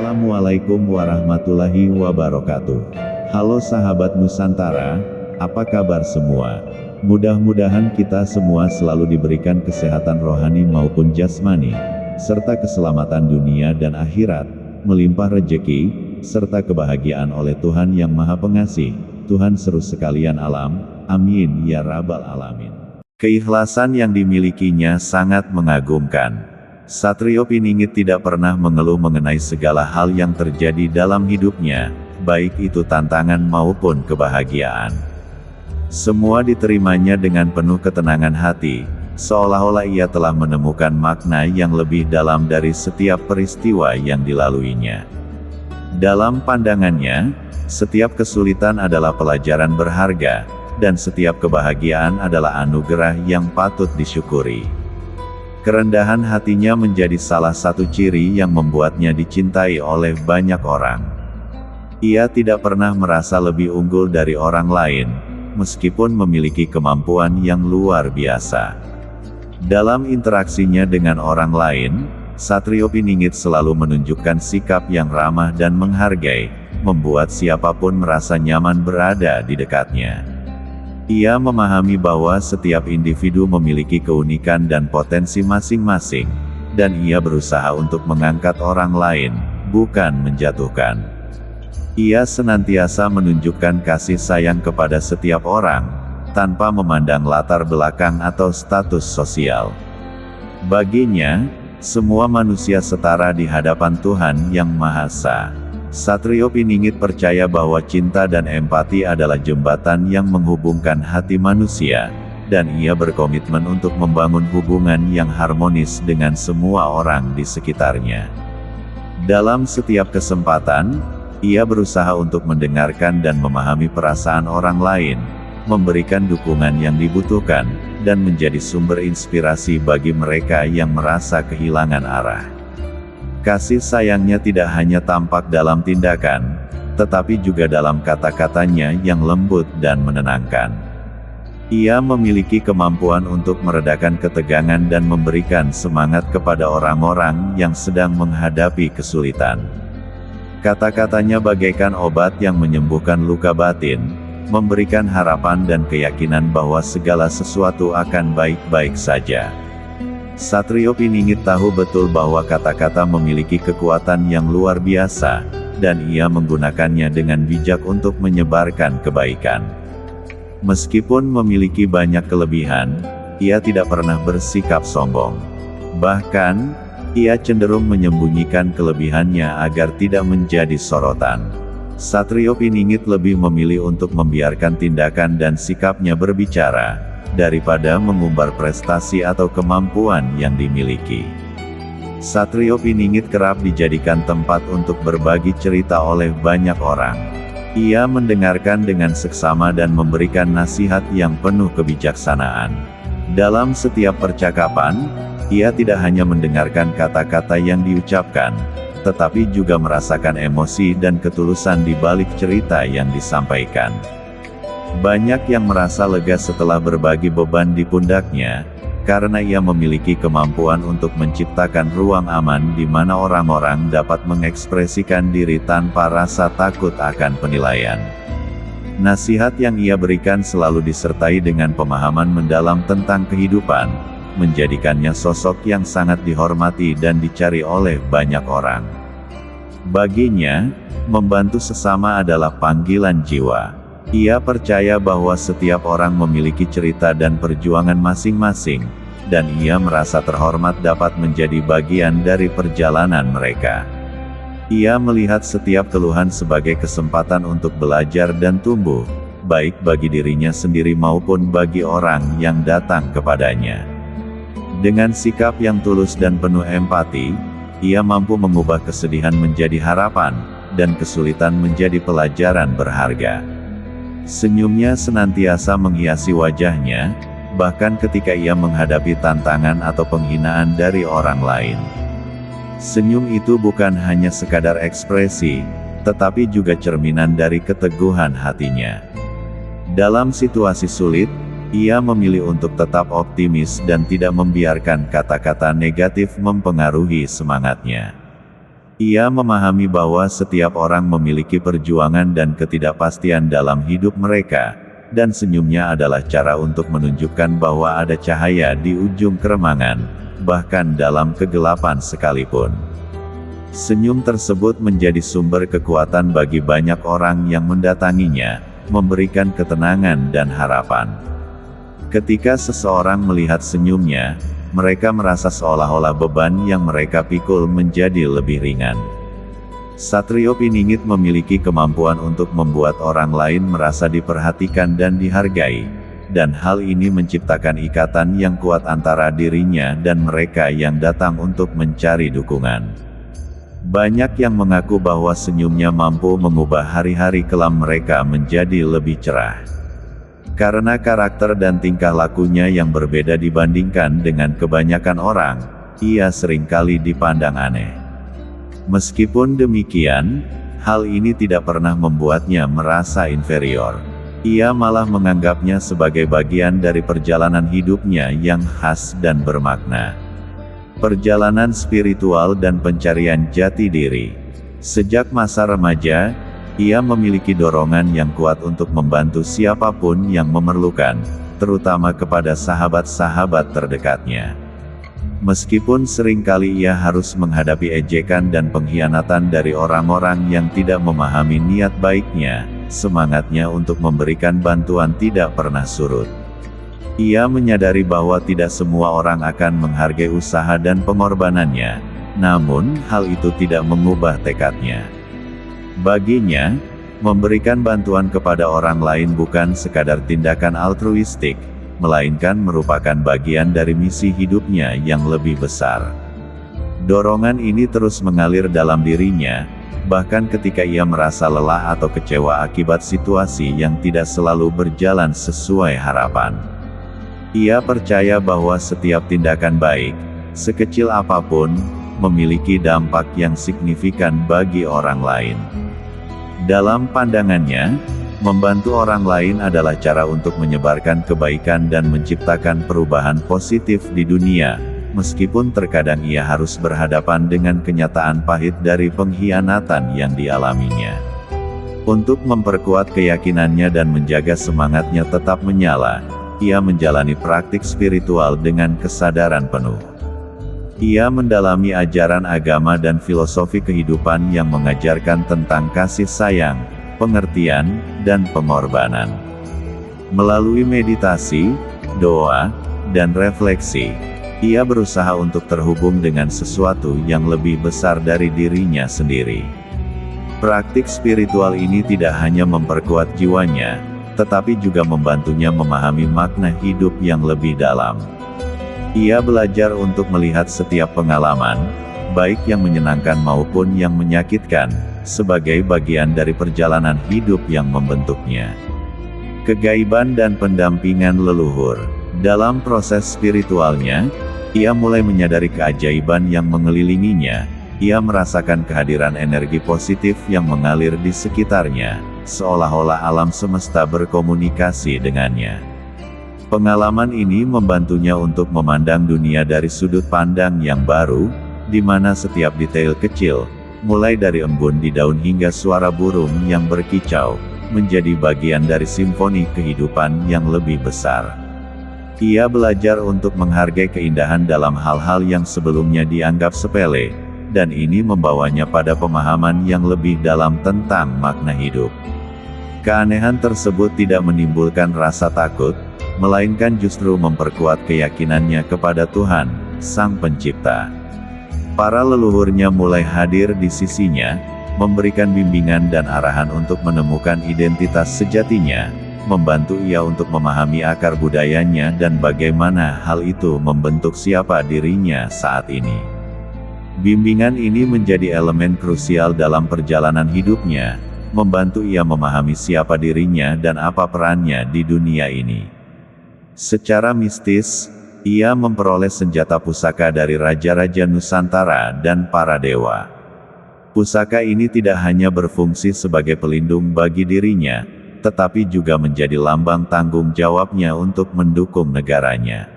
Assalamualaikum warahmatullahi wabarakatuh. Halo sahabat Nusantara, apa kabar semua? Mudah-mudahan kita semua selalu diberikan kesehatan rohani maupun jasmani, serta keselamatan dunia dan akhirat, melimpah rejeki, serta kebahagiaan oleh Tuhan yang Maha Pengasih, Tuhan seru sekalian alam, amin ya rabbal alamin. Keikhlasan yang dimilikinya sangat mengagumkan. Satrio Piningit tidak pernah mengeluh mengenai segala hal yang terjadi dalam hidupnya, baik itu tantangan maupun kebahagiaan. Semua diterimanya dengan penuh ketenangan hati, seolah-olah ia telah menemukan makna yang lebih dalam dari setiap peristiwa yang dilaluinya. Dalam pandangannya, setiap kesulitan adalah pelajaran berharga, dan setiap kebahagiaan adalah anugerah yang patut disyukuri. Kerendahan hatinya menjadi salah satu ciri yang membuatnya dicintai oleh banyak orang. Ia tidak pernah merasa lebih unggul dari orang lain, meskipun memiliki kemampuan yang luar biasa. Dalam interaksinya dengan orang lain, Satrio Piningit selalu menunjukkan sikap yang ramah dan menghargai, membuat siapapun merasa nyaman berada di dekatnya. Ia memahami bahwa setiap individu memiliki keunikan dan potensi masing-masing, dan ia berusaha untuk mengangkat orang lain, bukan menjatuhkan. Ia senantiasa menunjukkan kasih sayang kepada setiap orang, tanpa memandang latar belakang atau status sosial. Baginya, semua manusia setara di hadapan Tuhan Yang Maha Esa. Satrio Piningit percaya bahwa cinta dan empati adalah jembatan yang menghubungkan hati manusia, dan ia berkomitmen untuk membangun hubungan yang harmonis dengan semua orang di sekitarnya. Dalam setiap kesempatan, ia berusaha untuk mendengarkan dan memahami perasaan orang lain, memberikan dukungan yang dibutuhkan, dan menjadi sumber inspirasi bagi mereka yang merasa kehilangan arah. Kasih sayangnya tidak hanya tampak dalam tindakan, tetapi juga dalam kata-katanya yang lembut dan menenangkan. Ia memiliki kemampuan untuk meredakan ketegangan dan memberikan semangat kepada orang-orang yang sedang menghadapi kesulitan. Kata-katanya bagaikan obat yang menyembuhkan luka batin, memberikan harapan dan keyakinan bahwa segala sesuatu akan baik-baik saja. Satrio Piningit tahu betul bahwa kata-kata memiliki kekuatan yang luar biasa, dan ia menggunakannya dengan bijak untuk menyebarkan kebaikan. Meskipun memiliki banyak kelebihan, ia tidak pernah bersikap sombong. Bahkan, ia cenderung menyembunyikan kelebihannya agar tidak menjadi sorotan. Satrio Piningit lebih memilih untuk membiarkan tindakan dan sikapnya berbicara, daripada mengumbar prestasi atau kemampuan yang dimiliki. Satrio Piningit kerap dijadikan tempat untuk berbagi cerita oleh banyak orang. Ia mendengarkan dengan seksama dan memberikan nasihat yang penuh kebijaksanaan. Dalam setiap percakapan, ia tidak hanya mendengarkan kata-kata yang diucapkan, tetapi juga merasakan emosi dan ketulusan di balik cerita yang disampaikan. Banyak yang merasa lega setelah berbagi beban di pundaknya, karena ia memiliki kemampuan untuk menciptakan ruang aman di mana orang-orang dapat mengekspresikan diri tanpa rasa takut akan penilaian. Nasihat yang ia berikan selalu disertai dengan pemahaman mendalam tentang kehidupan, menjadikannya sosok yang sangat dihormati dan dicari oleh banyak orang. Baginya, membantu sesama adalah panggilan jiwa. Ia percaya bahwa setiap orang memiliki cerita dan perjuangan masing-masing, dan ia merasa terhormat dapat menjadi bagian dari perjalanan mereka. Ia melihat setiap keluhan sebagai kesempatan untuk belajar dan tumbuh, baik bagi dirinya sendiri maupun bagi orang yang datang kepadanya. Dengan sikap yang tulus dan penuh empati, ia mampu mengubah kesedihan menjadi harapan, dan kesulitan menjadi pelajaran berharga. Senyumnya senantiasa menghiasi wajahnya, bahkan ketika ia menghadapi tantangan atau penghinaan dari orang lain. Senyum itu bukan hanya sekadar ekspresi, tetapi juga cerminan dari keteguhan hatinya. Dalam situasi sulit, ia memilih untuk tetap optimis dan tidak membiarkan kata-kata negatif mempengaruhi semangatnya. Ia memahami bahwa setiap orang memiliki perjuangan dan ketidakpastian dalam hidup mereka, dan senyumnya adalah cara untuk menunjukkan bahwa ada cahaya di ujung keremangan, bahkan dalam kegelapan sekalipun. Senyum tersebut menjadi sumber kekuatan bagi banyak orang yang mendatanginya, memberikan ketenangan dan harapan. Ketika seseorang melihat senyumnya, mereka merasa seolah-olah beban yang mereka pikul menjadi lebih ringan. Satrio Piningit memiliki kemampuan untuk membuat orang lain merasa diperhatikan dan dihargai, dan hal ini menciptakan ikatan yang kuat antara dirinya dan mereka yang datang untuk mencari dukungan. Banyak yang mengaku bahwa senyumnya mampu mengubah hari-hari kelam mereka menjadi lebih cerah. Karena karakter dan tingkah lakunya yang berbeda dibandingkan dengan kebanyakan orang, ia seringkali dipandang aneh. Meskipun demikian, hal ini tidak pernah membuatnya merasa inferior. Ia malah menganggapnya sebagai bagian dari perjalanan hidupnya yang khas dan bermakna. Perjalanan spiritual dan pencarian jati diri. Sejak masa remaja, ia memiliki dorongan yang kuat untuk membantu siapapun yang memerlukan, terutama kepada sahabat-sahabat terdekatnya. Meskipun seringkali ia harus menghadapi ejekan dan pengkhianatan dari orang-orang yang tidak memahami niat baiknya, semangatnya untuk memberikan bantuan tidak pernah surut. Ia menyadari bahwa tidak semua orang akan menghargai usaha dan pengorbanannya, namun hal itu tidak mengubah tekadnya. Baginya, memberikan bantuan kepada orang lain bukan sekadar tindakan altruistik, melainkan merupakan bagian dari misi hidupnya yang lebih besar. Dorongan ini terus mengalir dalam dirinya, bahkan ketika ia merasa lelah atau kecewa akibat situasi yang tidak selalu berjalan sesuai harapan. Ia percaya bahwa setiap tindakan baik, sekecil apapun, memiliki dampak yang signifikan bagi orang lain. Dalam pandangannya, membantu orang lain adalah cara untuk menyebarkan kebaikan dan menciptakan perubahan positif di dunia, meskipun terkadang ia harus berhadapan dengan kenyataan pahit dari pengkhianatan yang dialaminya. Untuk memperkuat keyakinannya dan menjaga semangatnya tetap menyala, ia menjalani praktik spiritual dengan kesadaran penuh. Ia mendalami ajaran agama dan filosofi kehidupan yang mengajarkan tentang kasih sayang, pengertian, dan pengorbanan. Melalui meditasi, doa, dan refleksi, ia berusaha untuk terhubung dengan sesuatu yang lebih besar dari dirinya sendiri. Praktik spiritual ini tidak hanya memperkuat jiwanya, tetapi juga membantunya memahami makna hidup yang lebih dalam. Ia belajar untuk melihat setiap pengalaman, baik yang menyenangkan maupun yang menyakitkan, sebagai bagian dari perjalanan hidup yang membentuknya. Kegaiban dan pendampingan leluhur. Dalam proses spiritualnya, ia mulai menyadari keajaiban yang mengelilinginya. Ia merasakan kehadiran energi positif yang mengalir di sekitarnya, seolah-olah alam semesta berkomunikasi dengannya. Pengalaman ini membantunya untuk memandang dunia dari sudut pandang yang baru, di mana setiap detail kecil, mulai dari embun di daun hingga suara burung yang berkicau, menjadi bagian dari simfoni kehidupan yang lebih besar. Ia belajar untuk menghargai keindahan dalam hal-hal yang sebelumnya dianggap sepele, dan ini membawanya pada pemahaman yang lebih dalam tentang makna hidup. Keanehan tersebut tidak menimbulkan rasa takut, melainkan justru memperkuat keyakinannya kepada Tuhan, Sang Pencipta. Para leluhurnya mulai hadir di sisinya, memberikan bimbingan dan arahan untuk menemukan identitas sejatinya, membantu ia untuk memahami akar budayanya dan bagaimana hal itu membentuk siapa dirinya saat ini. Bimbingan ini menjadi elemen krusial dalam perjalanan hidupnya, membantu ia memahami siapa dirinya dan apa perannya di dunia ini. Secara mistis, ia memperoleh senjata pusaka dari raja-raja Nusantara dan para dewa. Pusaka ini tidak hanya berfungsi sebagai pelindung bagi dirinya, tetapi juga menjadi lambang tanggung jawabnya untuk mendukung negaranya.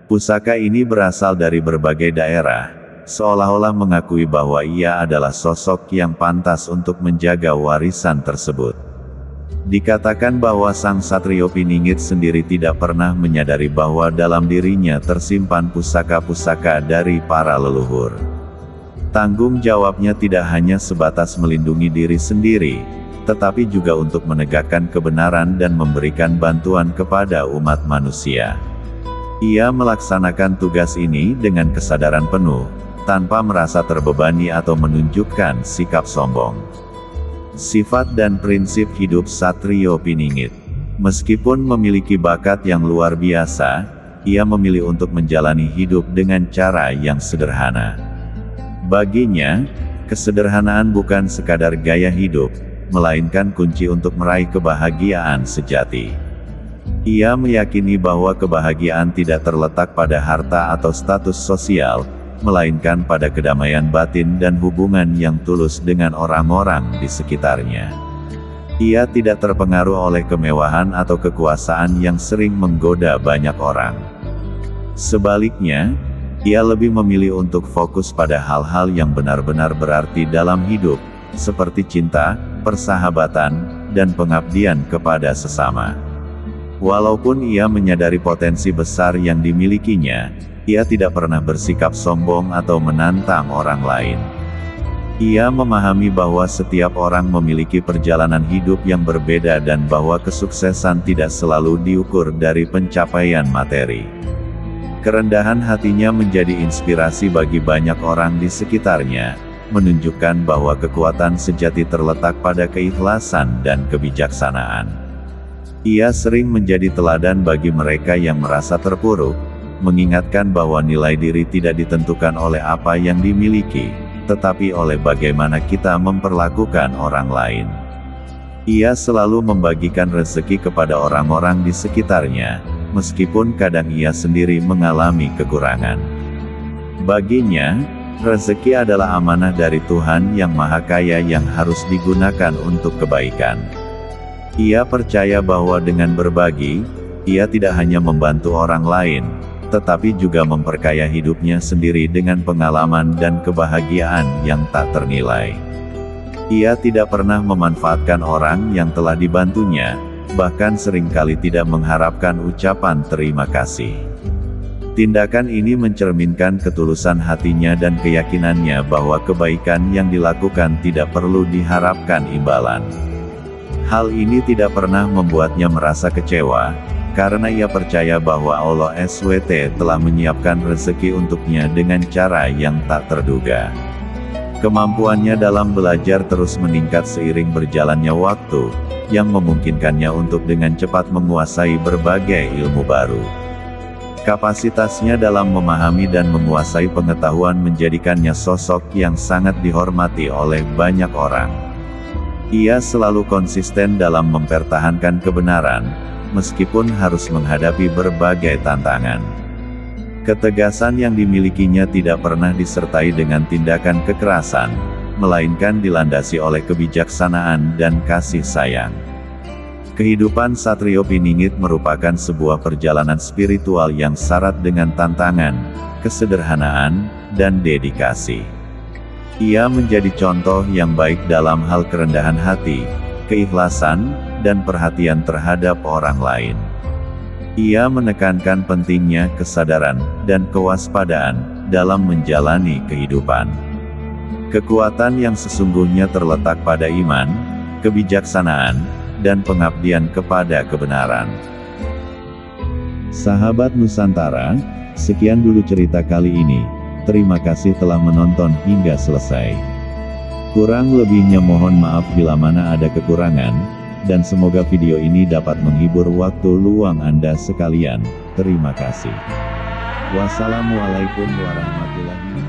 Pusaka ini berasal dari berbagai daerah, seolah-olah mengakui bahwa ia adalah sosok yang pantas untuk menjaga warisan tersebut. Dikatakan bahwa sang Satrio Piningit sendiri tidak pernah menyadari bahwa dalam dirinya tersimpan pusaka-pusaka dari para leluhur. Tanggung jawabnya tidak hanya sebatas melindungi diri sendiri, tetapi juga untuk menegakkan kebenaran dan memberikan bantuan kepada umat manusia. Ia melaksanakan tugas ini dengan kesadaran penuh, tanpa merasa terbebani atau menunjukkan sikap sombong. Sifat dan prinsip hidup Satrio Piningit. Meskipun memiliki bakat yang luar biasa, ia memilih untuk menjalani hidup dengan cara yang sederhana. Baginya, kesederhanaan bukan sekadar gaya hidup, melainkan kunci untuk meraih kebahagiaan sejati. Ia meyakini bahwa kebahagiaan tidak terletak pada harta atau status sosial, melainkan pada kedamaian batin dan hubungan yang tulus dengan orang-orang di sekitarnya. Ia tidak terpengaruh oleh kemewahan atau kekuasaan yang sering menggoda banyak orang. Sebaliknya, ia lebih memilih untuk fokus pada hal-hal yang benar-benar berarti dalam hidup, seperti cinta, persahabatan, dan pengabdian kepada sesama. Walaupun ia menyadari potensi besar yang dimilikinya, ia tidak pernah bersikap sombong atau menantang orang lain. Ia memahami bahwa setiap orang memiliki perjalanan hidup yang berbeda dan bahwa kesuksesan tidak selalu diukur dari pencapaian materi. Kerendahan hatinya menjadi inspirasi bagi banyak orang di sekitarnya, menunjukkan bahwa kekuatan sejati terletak pada keikhlasan dan kebijaksanaan. Ia sering menjadi teladan bagi mereka yang merasa terpuruk, mengingatkan bahwa nilai diri tidak ditentukan oleh apa yang dimiliki, tetapi oleh bagaimana kita memperlakukan orang lain. Ia selalu membagikan rezeki kepada orang-orang di sekitarnya, meskipun kadang ia sendiri mengalami kekurangan. Baginya, rezeki adalah amanah dari Tuhan yang Maha Kaya yang harus digunakan untuk kebaikan. Ia percaya bahwa dengan berbagi, ia tidak hanya membantu orang lain, tetapi juga memperkaya hidupnya sendiri dengan pengalaman dan kebahagiaan yang tak ternilai. Ia tidak pernah memanfaatkan orang yang telah dibantunya, bahkan seringkali tidak mengharapkan ucapan terima kasih. Tindakan ini mencerminkan ketulusan hatinya dan keyakinannya bahwa kebaikan yang dilakukan tidak perlu diharapkan imbalan. Hal ini tidak pernah membuatnya merasa kecewa, karena ia percaya bahwa Allah SWT telah menyiapkan rezeki untuknya dengan cara yang tak terduga. Kemampuannya dalam belajar terus meningkat seiring berjalannya waktu, yang memungkinkannya untuk dengan cepat menguasai berbagai ilmu baru. Kapasitasnya dalam memahami dan menguasai pengetahuan menjadikannya sosok yang sangat dihormati oleh banyak orang. Ia selalu konsisten dalam mempertahankan kebenaran, meskipun harus menghadapi berbagai tantangan. Ketegasan yang dimilikinya tidak pernah disertai dengan tindakan kekerasan, melainkan dilandasi oleh kebijaksanaan dan kasih sayang. Kehidupan Satrio Piningit merupakan sebuah perjalanan spiritual yang syarat dengan tantangan, kesederhanaan, dan dedikasi. Ia menjadi contoh yang baik dalam hal kerendahan hati, keikhlasan, dan perhatian terhadap orang lain. Ia menekankan pentingnya kesadaran dan kewaspadaan dalam menjalani kehidupan. Kekuatan yang sesungguhnya terletak pada iman, kebijaksanaan, dan pengabdian kepada kebenaran. Sahabat Nusantara, sekian dulu cerita kali ini. Terima kasih telah menonton hingga selesai. Kurang lebihnya mohon maaf bila mana ada kekurangan, dan semoga video ini dapat menghibur waktu luang Anda sekalian. Terima kasih. Wassalamualaikum warahmatullahi wabarakatuh.